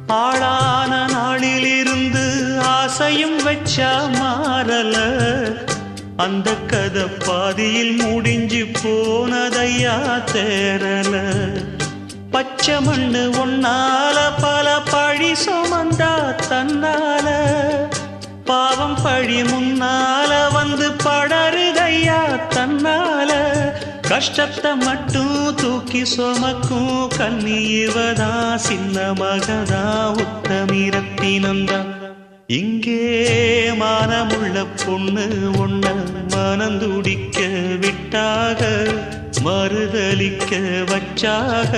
ஆளான நாளிலிருந்து ஆசையும் வச்சா மாறல, அந்த கதை பாதியில் முடிஞ்சு போனதையா தேரல. பச்சை மண்ணு ஒன்னால பல பழி சுமந்தா தன்னால, பாவம் பழி முன்னால வந்து படருதையா தன்னால. கஷ்டத்தை மட்டும் தூக்கி சுமக்கும் கண்ணீவதா, சின்ன மகதா, உத்தமிரத்தினந்தா. இங்கே மானமுள்ள பொண்ணு ஒண்ண மனந்துடிக்க விட்டாக, மறுதலிக்க வச்சாக.